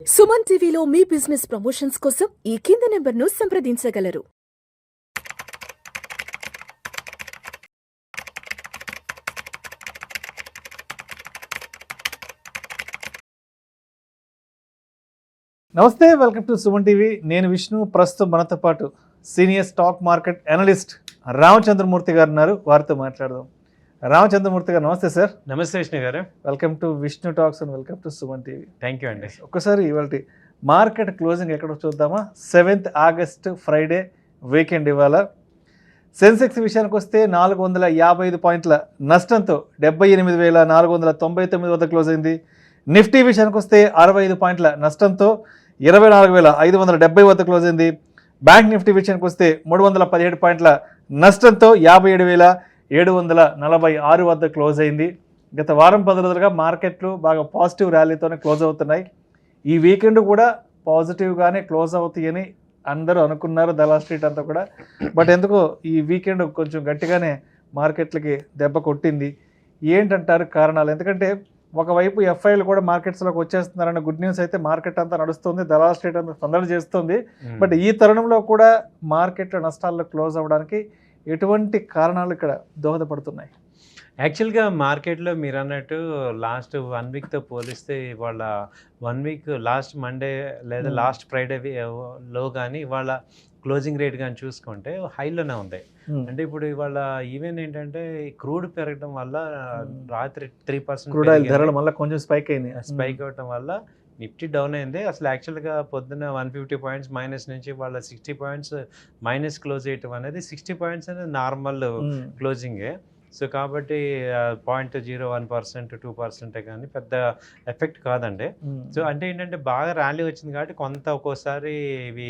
సుమన్ టీవీలో మీ business promotions కోసం ఈ కింది నెంబర్ను సంప్రదించగలరు. నమస్తే, వెల్కమ్ టు సుమన్ టీవీ. నేను విష్ణు. ప్రస్తుతం మనతో పాటు senior stock market analyst Ramachandramurthy గారు ఉన్నారు. వారితో మాట్లాడదాం. రామచంద్రమూర్తి గారు నమస్తే సార్. నమస్తే విష్ణు గారు. Welcome to Vishnu talks and welcome to Suman TV. Thank you అండి. ఒక్కసారి ఇవాళ మార్కెట్ క్లోజింగ్ ఎక్కడో చూద్దామా. 7th August Friday weekend. ఇవాళ సెన్సెక్స్ విషయానికి వస్తే 455 పాయింట్ల నష్టంతో 78,499 వద్ద క్లోజ్ అయింది. నిఫ్టీ విషయానికి వస్తే 65 పాయింట్ల నష్టంతో 24,570 వద్ద క్లోజ్ అయింది. బ్యాంక్ నిఫ్టీ విషయానికి వస్తే 317 పాయింట్ల నష్టంతో 57,746 వద్ద క్లోజ్ అయింది. గత వారం 10 రోజులుగా మార్కెట్లు బాగా పాజిటివ్ ర్యాలీతోనే క్లోజ్ అవుతున్నాయి. ఈ వీకెండ్ కూడా పాజిటివ్గానే క్లోజ్ అవుతాయని అందరూ అనుకున్నారు, దళాల్ స్ట్రీట్ అంతా కూడా. బట్ ఎందుకో ఈ వీకెండ్ కొంచెం గట్టిగానే మార్కెట్లకి దెబ్బ కొట్టింది. ఏంటంటారు కారణాలు? ఎందుకంటే ఒకవైపు ఎఫ్ఐలు కూడా మార్కెట్స్లోకి వచ్చేస్తున్నారన్న గుడ్ న్యూస్ అయితే మార్కెట్ అంతా నడుస్తుంది, దళాల్ స్ట్రీట్ అంతా సందడి చేస్తుంది. బట్ ఈ తరుణంలో కూడా మార్కెట్ నష్టాల్లో క్లోజ్ అవ్వడానికి ఎటువంటి కారణాలు ఇక్కడ దోహదపడుతున్నాయి? యాక్చువల్గా మార్కెట్లో మీరు అన్నట్టు లాస్ట్ 1 వీక్తో పోలిస్తే ఇవాళ 1 వీక్ లాస్ట్ మండే లేదా లాస్ట్ ఫ్రైడే లో కానీ ఇవాళ క్లోజింగ్ రేట్ కానీ చూసుకుంటే హైలోనే ఉంది. అంటే ఇప్పుడు ఇవాళ ఈవెన్ ఏంటంటే క్రూడ్ పెరగడం వల్ల రాత్రి 3% ధరలు మళ్ళీ కొంచెం స్పైక్ అయింది. స్పైక్ అవడం వల్ల నిఫ్టీ డౌన్ అయింది. అసలు యాక్చువల్గా పొద్దున్న 150 పాయింట్స్ మైనస్ నుంచి వాళ్ళ 60 పాయింట్స్ మైనస్ క్లోజ్ చేయటం అనేది 60 పాయింట్స్ అనేది నార్మల్ క్లోజింగే. సో కాబట్టి 0.01% 2% కానీ పెద్ద ఎఫెక్ట్ కాదండి. సో అంటే ఏంటంటే బాగా ర్యాలీ వచ్చింది కాబట్టి కొంత ఒక్కోసారి ఇవి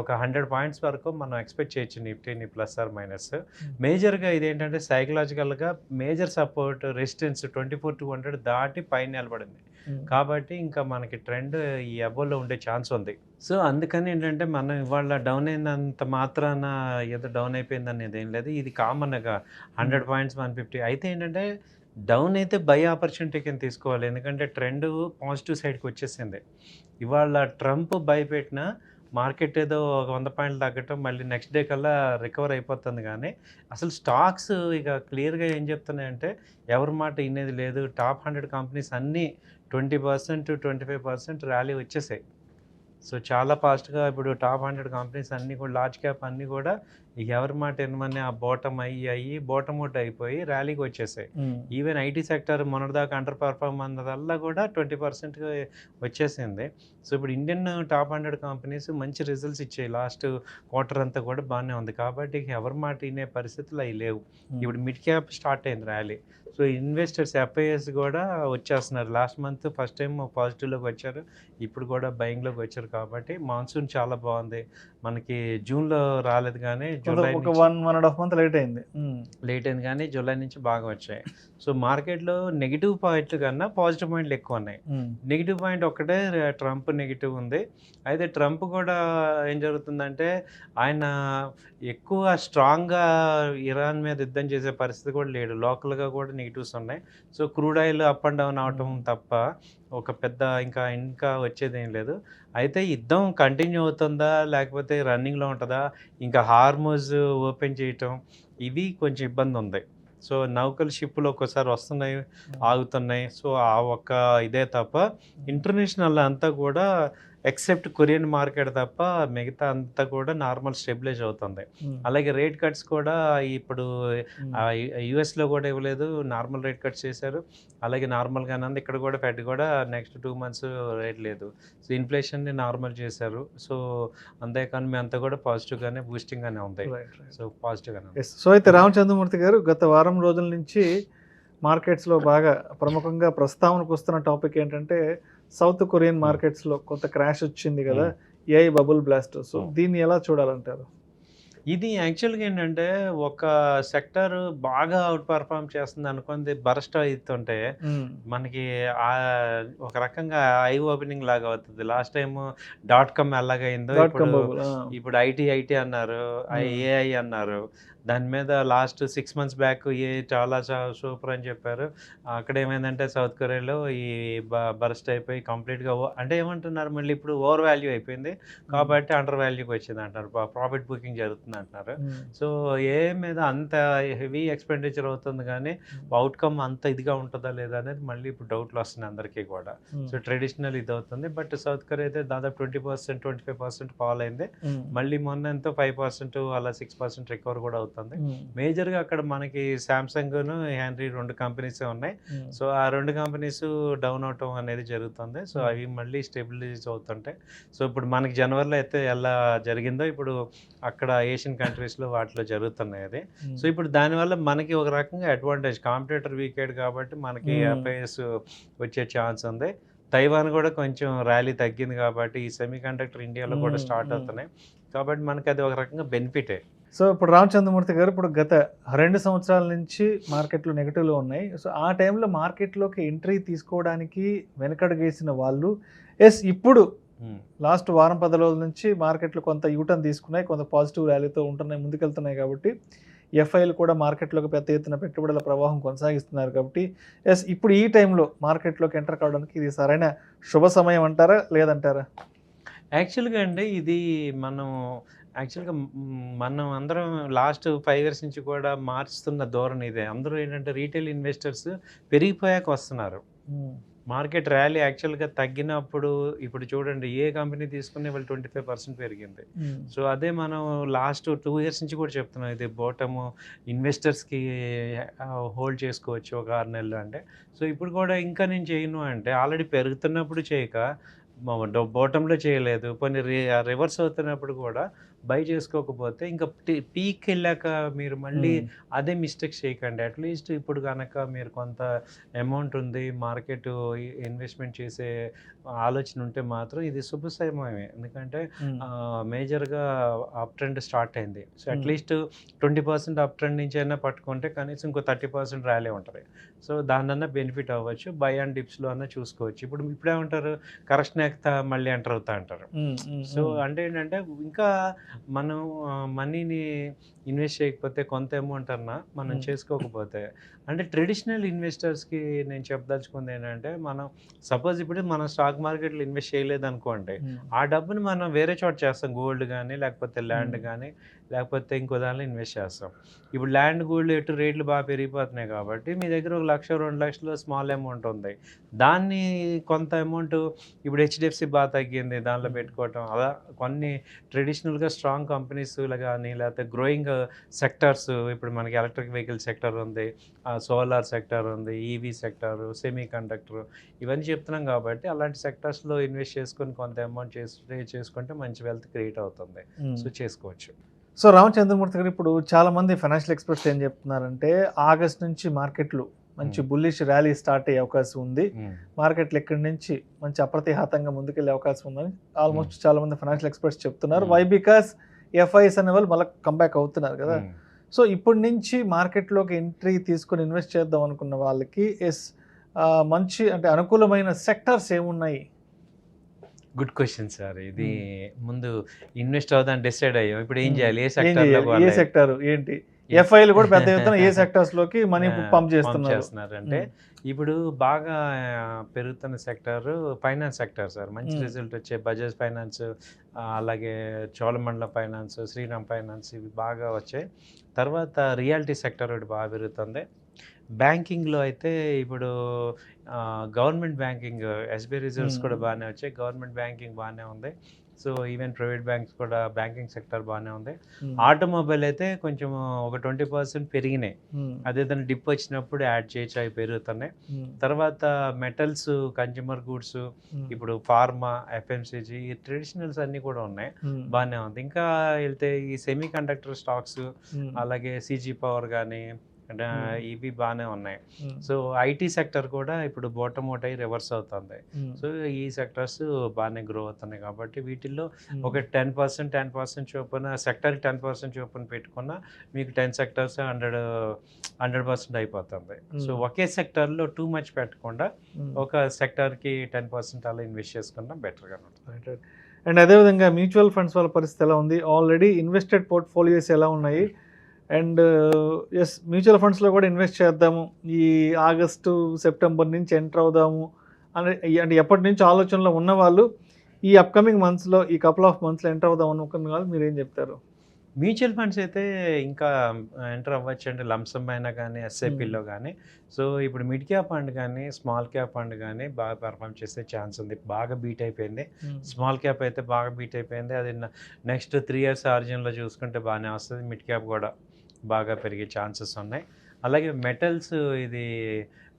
ఒక 100 పాయింట్స్ వరకు మనం ఎక్స్పెక్ట్ చేయొచ్చు నిఫ్టీని ప్లస్ ఆర్ మైనస్. మేజర్గా ఇదేంటంటే సైకలాజికల్గా మేజర్ సపోర్ట్ రెసిస్టెన్స్ 24,200 దాటి పైన నిలబడింది. కాబట్టి ఇంకా మనకి ట్రెండ్ ఈ అబోలో ఉండే ఛాన్స్ ఉంది. సో అందుకని ఏంటంటే మనం ఇవాళ డౌన్ అయినంత మాత్రాన ఏదో డౌన్ అయిపోయింది అనేది ఏం లేదు. ఇది కామన్గా 100 పాయింట్స్ 150 అయితే ఏంటంటే డౌన్ అయితే బై ఆపర్చునిటీ కింద తీసుకోవాలి. ఎందుకంటే ట్రెండ్ పాజిటివ్ సైడ్కి వచ్చేసింది. ఇవాళ ట్రంప్ భయపెట్టిన మార్కెట్ ఏదో ఒక 100 పాయింట్లు తగ్గటం మళ్ళీ నెక్స్ట్ డే కల్లా రికవర్ అయిపోతుంది. కానీ అసలు స్టాక్స్ ఇక క్లియర్గా ఏం చెప్తున్నాయంటే ఎవరి మాట వినేది లేదు. టాప్ 100 కంపెనీస్ అన్నీ 20% 25% ర్యాలీ వచ్చేసాయి. సో చాలా ఫాస్ట్గా ఇప్పుడు టాప్ 100 కంపెనీస్ అన్నీ కూడా లార్జ్ క్యాప్ అన్నీ కూడా ఎవరి మాట వినమని ఆ బాటమ్ బాటమ్ అవుట్ అయిపోయి ర్యాలీకి వచ్చేసాయి. ఈవెన్ ఐటీ సెక్టర్ మొన్నటిదాకా అండర్ పర్ఫార్మ్ అన్నదల్లా కూడా 20% వచ్చేసింది. సో ఇప్పుడు ఇండియన్ టాప్ 100 కంపెనీస్ మంచి రిజల్ట్స్ ఇచ్చాయి. లాస్ట్ క్వార్టర్ అంతా కూడా బాగానే ఉంది. కాబట్టి ఎవరి మాట వినే పరిస్థితులు అవి లేవు. ఇప్పుడు మిడ్ క్యాప్ స్టార్ట్ అయింది ర్యాలీ. సో ఇన్వెస్టర్స్ ఎఫ్ఐఎస్ కూడా వచ్చేస్తున్నారు. లాస్ట్ మంత్ ఫస్ట్ టైం పాజిటివ్లోకి వచ్చారు, ఇప్పుడు కూడా బయింగ్లోకి వచ్చారు. కాబట్టి మాన్సూన్ చాలా బాగుంది. మనకి జూన్లో రాలేదు కానీ జూలై 1.5 మంత్ లేట్ అయింది కానీ జూలై నుంచి బాగా వచ్చాయి. సో మార్కెట్లో నెగిటివ్ పాయింట్లు కన్నా పాజిటివ్ పాయింట్లు ఎక్కువ ఉన్నాయి. నెగిటివ్ పాయింట్ ఒక్కటే ట్రంప్ నెగిటివ్ ఉంది. అయితే ట్రంప్ కూడా ఏం జరుగుతుందంటే ఆయన ఎక్కువ స్ట్రాంగ్గా ఇరాన్ మీద యుద్ధం చేసే పరిస్థితి కూడా లేడు. లోకల్గా కూడా నెగిటివ్స్ ఉన్నాయి. So crude oil up and down అవటం తప్ప ఒక పెద్ద ఇంకా వచ్చేది ఏం లేదు. అయితే యుద్ధం కంటిన్యూ అవుతుందా లేకపోతే రన్నింగ్లో ఉంటుందా, ఇంకా హార్మోజ్ ఓపెన్ చేయటం ఇవి కొంచెం ఇబ్బంది ఉంది. సో నౌకలు షిప్పులు ఒక్కోసారి వస్తున్నాయి, ఆగుతున్నాయి. సో ఆ ఒక్క ఇదే తప్ప ఇంటర్నేషనల్ అంతా కూడా ఎక్సెప్ట్ కొరియన్ మార్కెట్ తప్ప మిగతా అంతా కూడా నార్మల్ స్టెబిలైజ్ అవుతుంది. అలాగే రేట్ కట్స్ కూడా ఇప్పుడు యూఎస్లో కూడా ఇవ్వలేదు, నార్మల్ రేట్ కట్స్ చేశారు. అలాగే నార్మల్గానే ఉంది ఇక్కడ కూడా. ఫెడ్ కూడా నెక్స్ట్ 2 months రేట్ లేదు. సో ఇన్ఫ్లేషన్ని నార్మల్ చేశారు. సో అంత ఎకానమీ అంతా కూడా పాజిటివ్గానే బూస్టింగ్గానే ఉంది. సో పాజిటివ్గానే. సో అయితే రామచంద్రమూర్తి గారు, గత వారం రోజుల నుంచి మార్కెట్స్లో బాగా ప్రముఖంగా ప్రస్తావనకు వస్తున్న టాపిక్ ఏంటంటే సౌత్ కొరియన్ మార్కెట్స్లో కొంత క్రాష్ వచ్చింది కదా, ఏఐ బబుల్ బ్లాస్ట్. సో దీన్ని ఎలా చూడాలంటారు? ఇది యాక్చువల్గా ఏంటంటే ఒక సెక్టర్ బాగా అవుట్ పర్ఫామ్ చేస్తుంది అనుకుంది బరస్ట్ అవుతుంటే మనకి ఒక రకంగా ఐ ఓపెనింగ్ లాగా అవుతుంది. లాస్ట్ టైం .com ఎలాగైందో ఇప్పుడు ఐటీ అన్నారు, ఏఐ అన్నారు. దాని మీద లాస్ట్ 6 months బ్యాక్ చాలా సూపర్ అని చెప్పారు. అక్కడ ఏమైందంటే సౌత్ కొరియాలో ఈ బరస్ట్ అయిపోయి కంప్లీట్గా అంటే ఏమంటున్నారు మళ్ళీ ఇప్పుడు ఓవర్ వాల్యూ అయిపోయింది కాబట్టి అండర్ వాల్యూకి వచ్చింది అంటారు, ప్రాఫిట్ బుకింగ్ జరుగుతుంది అంటున్నారు. సో మీద అంత హెవీ ఎక్స్పెండిచర్ అవుతుంది కానీ అవుట్కమ్ అంత ఇదిగా ఉంటుందా లేదా అనేది మళ్ళీ ఇప్పుడు డౌట్లు వస్తున్నాయి అందరికీ కూడా. సో ట్రెడిషనల్ ఇది అవుతుంది, బట్ సౌత్ కొరియా అయితే దాదాపు 20% 25% ఫాల్ అయింది. మళ్ళీ మొన్న ఎంతో 5% అలా 6% రికవర్ కూడా అవుతుంది. మేజర్గా అక్కడ మనకి సామ్సంగ్ హ్యాండ్రీ 2 కంపెనీస్ ఉన్నాయి. సో ఆ 2 కంపెనీస్ డౌన్ అవటం అనేది జరుగుతుంది. సో అవి మళ్ళీ స్టెబిలైజ్ అవుతుంటాయి. సో ఇప్పుడు మనకి జనవరిలో అయితే ఎలా జరిగిందో ఇప్పుడు అక్కడ ఏషియన్ కంట్రీస్లో వాటిలో జరుగుతున్నాయి అది. సో ఇప్పుడు దానివల్ల మనకి ఒక రకంగా అడ్వాంటేజ్, కాంపిటేటర్ వీకెడ్ కాబట్టి మనకి ఎఫ్ఐఎస్ వచ్చే ఛాన్స్ ఉంది. తైవాన్ కూడా కొంచెం ర్యాలీ తగ్గింది కాబట్టి ఈ సెమీ కండక్టర్ ఇండియాలో కూడా స్టార్ట్ అవుతున్నాయి కాబట్టి మనకి అది ఒక రకంగా బెనిఫిటే. సో ఇప్పుడు రామచంద్రమూర్తి గారు, ఇప్పుడు గత 2 సంవత్సరాల నుంచి మార్కెట్లు నెగిటివ్లో ఉన్నాయి. సో ఆ టైంలో మార్కెట్లోకి ఎంట్రీ తీసుకోవడానికి వెనకడుగేసిన వాళ్ళు ఇప్పుడు లాస్ట్ వారం 10 రోజుల నుంచి మార్కెట్లు కొంత యూటర్న్ తీసుకున్నాయి, కొంత పాజిటివ్ ర్యాలీతో ఉంటున్నాయి, ముందుకెళ్తున్నాయి కాబట్టి ఎఫ్ఐలు కూడా మార్కెట్లోకి పెద్ద ఎత్తున పెట్టుబడుల ప్రవాహం కొనసాగిస్తున్నారు కాబట్టి ఇప్పుడు ఈ టైంలో మార్కెట్లోకి ఎంటర్ కావడానికి ఇది సరైన శుభ సమయం అంటారా లేదంటారా? యాక్చువల్గా అండి ఇది మనం అందరం లాస్ట్ 5 years నుంచి కూడా మార్చుతున్న ధోరణి ఇదే. అందరూ ఏంటంటే రీటైల్ ఇన్వెస్టర్స్ పెరిగిపోయాక వస్తున్నారు. మార్కెట్ ర్యాలీ యాక్చువల్గా తగ్గినప్పుడు ఇప్పుడు చూడండి ఏ కంపెనీ తీసుకునే వాళ్ళు 25% పెరిగింది. సో అదే మనం లాస్ట్ 2 years నుంచి కూడా చెప్తున్నాం, ఇది బాటము ఇన్వెస్టర్స్కి హోల్డ్ చేసుకోవచ్చు ఒక 6 నెలలు అంటే. సో ఇప్పుడు కూడా ఇంకా నేను చేయను అంటే ఆల్రెడీ పెరుగుతున్నప్పుడు చేయక బాటంలో చేయలేదు, కొన్ని రివర్స్ అవుతున్నప్పుడు కూడా బై చేసుకోకపోతే ఇంకా పీక్ వెళ్ళాక మీరు మళ్ళీ అదే మిస్టేక్స్ చేయకండి. అట్లీస్ట్ ఇప్పుడు కనుక మీరు కొంత అమౌంట్ ఉంది, మార్కెట్ ఇన్వెస్ట్మెంట్ చేసే ఆలోచన ఉంటే మాత్రం ఇది శుభ సమయమే. ఎందుకంటే మేజర్గా అప్ ట్రెండ్ స్టార్ట్ అయింది. సో అట్లీస్ట్ 20% అప్ ట్రెండ్ నుంచి అయినా పట్టుకుంటే కనీసం ఇంకో 30% ర్యాలీ ఉంటుంది. సో దాన్నన్నా బెనిఫిట్ అవ్వచ్చు, బై అండ్ డిప్స్లో అన్నా చూసుకోవచ్చు. ఇప్పుడేమంటారు కరెక్షన్ ఎక్కుతా మళ్ళీ ఎంటర్ అవుతా అంటారు. సో అంటే ఏంటంటే ఇంకా మనం మనీని ఇన్వెస్ట్ చేయకపోతే కొంత అమౌంట్ అన్నా మనం చేసుకోకపోతే, అంటే ట్రెడిషనల్ ఇన్వెస్టర్స్కి నేను చెప్పదలుచుకుంది ఏంటంటే, మనం సపోజ్ ఇప్పుడు మనం స్టాక్ మార్కెట్లో ఇన్వెస్ట్ చేయలేదు అనుకోండి, ఆ డబ్బుని మనం వేరే చోట చేస్తాం, గోల్డ్ కానీ లేకపోతే ల్యాండ్ కానీ లేకపోతే ఇంకో దానిలో ఇన్వెస్ట్ చేస్తాం. ఇప్పుడు ల్యాండ్ గోల్డ్ ఎటు రేట్లు బాగా పెరిగిపోతున్నాయి కాబట్టి మీ దగ్గర 1 లక్ష 2 లక్షలు స్మాల్ అమౌంట్ ఉంది, దాన్ని కొంత అమౌంట్ ఇప్పుడు హెచ్డిఎఫ్సి బాగా తగ్గింది దానిలో పెట్టుకోవటం, అలా కొన్ని ట్రెడిషనల్గా స్ట్రాంగ్ కంపెనీస్ కానీ లేకపోతే గ్రోయింగ్ సెక్టర్స్, ఇప్పుడు మనకి ఎలక్ట్రిక్ వెహికల్ సెక్టర్ ఉంది, సోలార్ సెక్టర్ ఉంది, ఈవీ సెక్టర్, సెమీ కండక్టర్, ఇవన్నీ చెప్తున్నాం కాబట్టి అలాంటి సెక్టర్స్లో ఇన్వెస్ట్ చేసుకొని కొంత అమౌంట్ చేసుకుంటే మంచి వెల్త్ క్రియేట్ అవుతుంది. సో చేసుకోవచ్చు. సో రామచంద్రమూర్తి గారు, ఇప్పుడు చాలామంది ఫైనాన్షియల్ ఎక్స్పర్ట్స్ ఏం చెప్తున్నారంటే ఆగస్ట్ నుంచి మార్కెట్లు మంచి బుల్లిష్ ర్యాలీ స్టార్ట్ అయ్యే అవకాశం ఉంది, మార్కెట్లు ఎక్కడి నుంచి మంచి అప్రతిహతంగా ముందుకెళ్ళే అవకాశం ఉందని ఆల్మోస్ట్ చాలా మంది ఫైనాన్షియల్ ఎక్స్పర్ట్స్ చెప్తున్నారు. వై బికాస్ ఎఫ్ఐఎస్ అనే వాళ్ళు మళ్ళీ కంబ్యాక్ అవుతున్నారు కదా. సో ఇప్పటి నుంచి మార్కెట్లోకి ఎంట్రీ తీసుకొని ఇన్వెస్ట్ చేద్దాం అనుకున్న వాళ్ళకి మంచి అంటే అనుకూలమైన సెక్టర్స్ ఏమున్నాయి? Good question sir. ఇది ముందు ఇన్వెస్ట్ అవుదాం డిసైడ్ అయ్యాం, ఇప్పుడు ఏం చేయాలి, ఏ సెక్టర్ ఏంటి? ఎఫ్ఐలు కూడా పెద్ద ఎత్తున ఏ సెక్టర్స్ లోకి మనీ పంప్ చేస్తున్నారు అంటే ఇప్పుడు బాగా పెరుగుతున్న సెక్టర్ ఫైనాన్స్ సెక్టర్ సార్. మంచి రిజల్ట్ వచ్చే బజాజ్ ఫైనాన్స్, అలాగే చోళమండలం ఫైనాన్స్, శ్రీరామ్ ఫైనాన్స్, ఇవి బాగా వచ్చాయి. తర్వాత రియాలిటీ సెక్టర్ ఒకటి బాగా పెరుగుతుంది. బ్యాంకింగ్లో అయితే ఇప్పుడు గవర్నమెంట్ బ్యాంకింగ్, ఎస్బీఐ రిజల్ట్స్ కూడా బాగానే వచ్చాయి, గవర్నమెంట్ బ్యాంకింగ్ బాగానే ఉంది. సో ఈవెన్ ప్రైవేట్ బ్యాంక్స్ కూడా బ్యాంకింగ్ సెక్టర్ బాగానే ఉంది. ఆటోమొబైల్ అయితే కొంచెం ఒక 20% పెరిగినాయి, అదేదైనా డిప్ వచ్చినప్పుడు యాడ్ చేయొచ్చు, అవి పెరుగుతున్నాయి. తర్వాత మెటల్స్, కన్జ్యూమర్ గూడ్స్, ఇప్పుడు ఫార్మా, ఎఫ్ఎంసీజీ, ఈ ట్రెడిషనల్స్ అన్నీ కూడా ఉన్నాయి, బాగానే ఉంది. ఇంకా వెళ్తే ఈ సెమీ కండక్టర్ స్టాక్స్, అలాగే సీజీ పవర్ కానీ, ఇవి బాగానే ఉన్నాయి. సో ఐటీ సెక్టర్ కూడా ఇప్పుడు బాటమ్ అవుట్ అయ్యి రివర్స్ అవుతుంది. సో ఈ సెక్టర్స్ బాగానే గ్రో అవుతున్నాయి కాబట్టి వీటిల్లో ఒక 10% చొప్పున సెక్టర్కి 10% చొప్పున పెట్టుకున్నా మీకు 10 సెక్టర్స్ 100% అయిపోతుంది. సో ఒకే సెక్టర్లో టూ మచ్ పెట్టకుండా ఒక సెక్టర్కి 10% అలా ఇన్వెస్ట్ చేసుకున్నా బెటర్గా ఉంటుంది. అండ్ అదేవిధంగా మ్యూచువల్ ఫండ్స్ వాళ్ళ పరిస్థితి ఎలా ఉంది, ఆల్రెడీ ఇన్వెస్టెడ్ పోర్ట్ఫోలియోస్ ఎలా ఉన్నాయి, అండ్ ఎస్ మ్యూచువల్ ఫండ్స్లో కూడా ఇన్వెస్ట్ చేద్దాము ఈ ఆగస్టు సెప్టెంబర్ నుంచి ఎంటర్ అవుదాము అంటే ఎప్పటి నుంచి ఆలోచనలో ఉన్నవాళ్ళు ఈ అప్కమింగ్ మంత్స్లో ఈ కపుల్ ఆఫ్ మంత్స్లో ఎంటర్ అవుదాం అనుకున్న వాళ్ళు మీరు ఏం చెప్తారు? మ్యూచువల్ ఫండ్స్ అయితే ఇంకా ఎంటర్ అవ్వచ్చు అంటే లంసమ్ అయినా కానీ ఎస్ఐపిలో కానీ. సో ఇప్పుడు మిడ్ క్యాప్ ఫండ్ కానీ స్మాల్ క్యాప్ ఫండ్ కానీ బాగా పెర్ఫామ్ చేసే ఛాన్స్ ఉంది. బాగా బీట్ అయిపోయింది. స్మాల్ క్యాప్ అయితే బాగా బీట్ అయిపోయింది. అది నెక్స్ట్ 3 years ఆర్జిన్లో చూసుకుంటే బాగానే వస్తుంది. మిడ్ క్యాప్ కూడా బాగా పెరిగే ఛాన్సెస్ ఉన్నాయి. అలాగే మెటల్స్, ఇది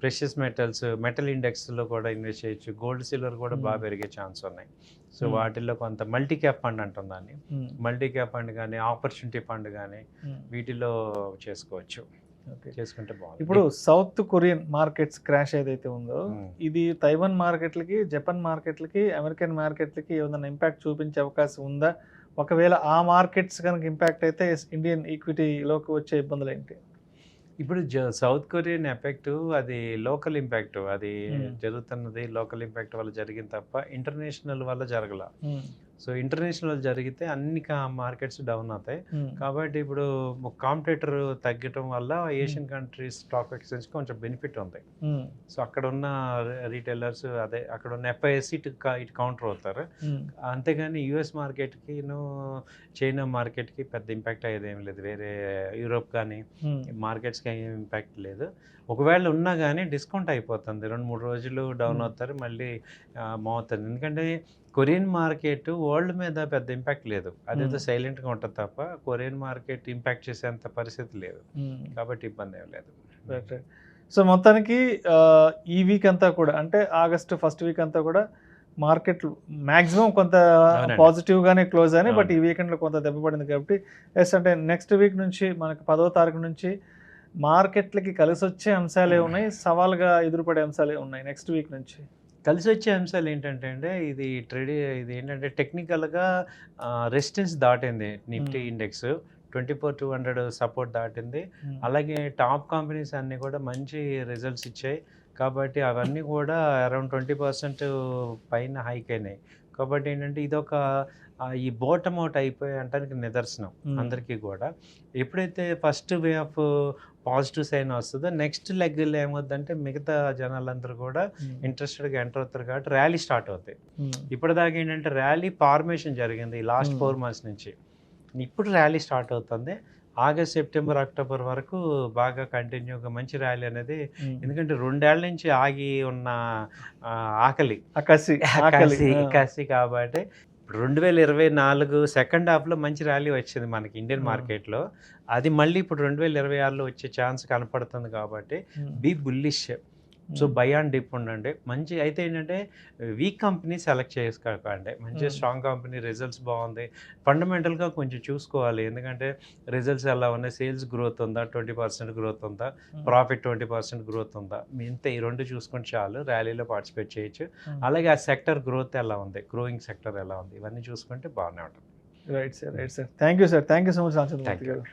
ప్రెషియస్ మెటల్స్, మెటల్ ఇండెక్స్లో కూడా ఇన్వెస్ట్ చేయొచ్చు. గోల్డ్ సిల్వర్ కూడా బాగా పెరిగే ఛాన్స్ ఉన్నాయి. సో వాటిల్లో కొంత మల్టీ క్యాప్ ఫండ్ అంటుంది దాన్ని. మల్టీ క్యాప్ ఫండ్ కానీ ఆపర్చునిటీ ఫండ్ కానీ వీటిలో చేసుకోవచ్చు. చేసుకుంటే బాగుంది. ఇప్పుడు సౌత్ కొరియన్ మార్కెట్స్ క్రాష్ ఏదైతే ఉందో ఇది తైవాన్ మార్కెట్లకి, జపాన్ మార్కెట్లకి, అమెరికన్ మార్కెట్లకి ఏదైనా ఇంపాక్ట్ చూపించే అవకాశం ఉందా? ఒకవేళ ఆ మార్కెట్స్ కనుక ఇంపాక్ట్ అయితే ఇండియన్ ఈక్విటీలోకి వచ్చే ఇబ్బందులు ఏంటి? ఇప్పుడు సౌత్ కొరియన్ ఎఫెక్ట్ అది లోకల్ ఇంపాక్ట్, అది జరుగుతున్నది లోకల్ ఇంపాక్ట్ వల్ల జరిగింది తప్ప ఇంటర్నేషనల్ వల్ల జరగల. సో ఇంటర్నేషనల్ జరిగితే అన్ని మార్కెట్స్ డౌన్ అవుతాయి. కాబట్టి ఇప్పుడు కాంపిటేటర్ తగ్గటం వల్ల ఏషియన్ కంట్రీస్ స్టాక్ ఎక్స్చేంజ్ కొంచెం బెనిఫిట్ ఉంది. సో అక్కడ ఉన్న రీటైలర్స్ అదే అక్కడ ఉన్న FIS ఇటు కౌంటర్ అవుతారు. అంతేగాని యుఎస్ మార్కెట్కి చైనా మార్కెట్కి పెద్ద ఇంపాక్ట్ అయ్యేది ఏం లేదు. వేరే యూరోప్ కానీ మార్కెట్స్కి ఏం ఇంపాక్ట్ లేదు. ఒకవేళ ఉన్నా కానీ డిస్కౌంట్ అయిపోతుంది. 2-3 రోజులు డౌన్ అవుతారు, మళ్ళీ మోతుంది. ఎందుకంటే కొరియన్ మార్కెట్ వరల్డ్ మీద పెద్ద ఇంపాక్ట్ లేదు. అదేదో సైలెంట్గా ఉంటుంది తప్ప కొరియన్ మార్కెట్ ఇంపాక్ట్ చేసేంత పరిస్థితి లేదు. కాబట్టి ఇబ్బంది ఏం లేదు. సో మొత్తానికి ఈ వీక్ అంతా కూడా అంటే ఆగస్టు ఫస్ట్ వీక్ అంతా కూడా మార్కెట్లు మ్యాక్సిమం కొంత పాజిటివ్గానే క్లోజ్ అయినాయి. బట్ ఈ వీకెండ్లో కొంత దెబ్బపడింది కాబట్టి ఎస్ అంటే నెక్స్ట్ వీక్ నుంచి మనకు 10వ తారీఖు నుంచి మార్కెట్లకి కలిసి వచ్చే అంశాలే ఉన్నాయి, సవాల్గా ఎదురుపడే అంశాలే ఉన్నాయి నెక్స్ట్ వీక్ నుంచి. కలిసి వచ్చే అంశాలు ఏంటంటే ఇది ఇది ఏంటంటే టెక్నికల్గా రెసిస్టెన్స్ దాటింది. నిఫ్టీ ఇండెక్స్ 24,200 సపోర్ట్ దాటింది. అలాగే టాప్ కంపెనీస్ అన్నీ కూడా మంచి రిజల్ట్స్ ఇచ్చాయి. కాబట్టి అవన్నీ కూడా అరౌండ్ 20% పైన హైక్ అయినాయి. కాబట్టి ఏంటంటే ఇదొక ఈ బాటమ్ అవుట్ అయిపోయి అంటానికి నిదర్శనం అందరికీ కూడా. ఎప్పుడైతే first way of positive sign వస్తుందో నెక్స్ట్ లెగ్లో ఏమవుతుందంటే మిగతా జనాలందరూ కూడా ఇంట్రెస్టెడ్గా ఎంటర్ అవుతారు కాబట్టి ర్యాలీ స్టార్ట్ అవుతాయి. ఇప్పటిదాకా ఏంటంటే ర్యాలీ ఫార్మేషన్ జరిగింది లాస్ట్ 4 months నుంచి. ఇప్పుడు ర్యాలీ స్టార్ట్ అవుతుంది. ఆగస్ట్, సెప్టెంబర్, అక్టోబర్ వరకు బాగా కంటిన్యూగా మంచి ర్యాలీ అనేది. ఎందుకంటే 2 ఏళ్ల నుంచి ఆగి ఉన్న ఆకలి కసి కాబట్టి 2024 సెకండ్ హాఫ్లో మంచి ర్యాలీ వచ్చింది మనకి ఇండియన్ మార్కెట్లో. అది మళ్ళీ ఇప్పుడు 2026లో వచ్చే ఛాన్స్ కనపడుతుంది కాబట్టి be bullish. So buy and dip ఉండండి. మంచి అయితే ఏంటంటే వీక్ కంపెనీ సెలెక్ట్ చేసుకోకండి. మంచి స్ట్రాంగ్ కంపెనీ, రిజల్ట్స్ బాగుంది, ఫండమెంటల్గా కొంచెం చూసుకోవాలి. ఎందుకంటే రిజల్ట్స్ ఎలా ఉన్నాయి, సేల్స్ గ్రోత్ ఉందా, 20% గ్రోత్ ఉందా, ప్రాఫిట్ 20% గ్రోత్ ఉందా, ఇంతే ఈ 2 చూసుకుంటే చాలు, ర్యాలీలో పార్టిసిపేట్ చేయొచ్చు. అలాగే ఆ సెక్టర్ గ్రోత్ ఎలా ఉంది, గ్రోయింగ్ సెక్టర్ ఎలా ఉంది, ఇవన్నీ చూసుకుంటే బాగానే ఉంటుంది. Right sir. Thank you sir. Thank you so much Ramachandramurthy గారు.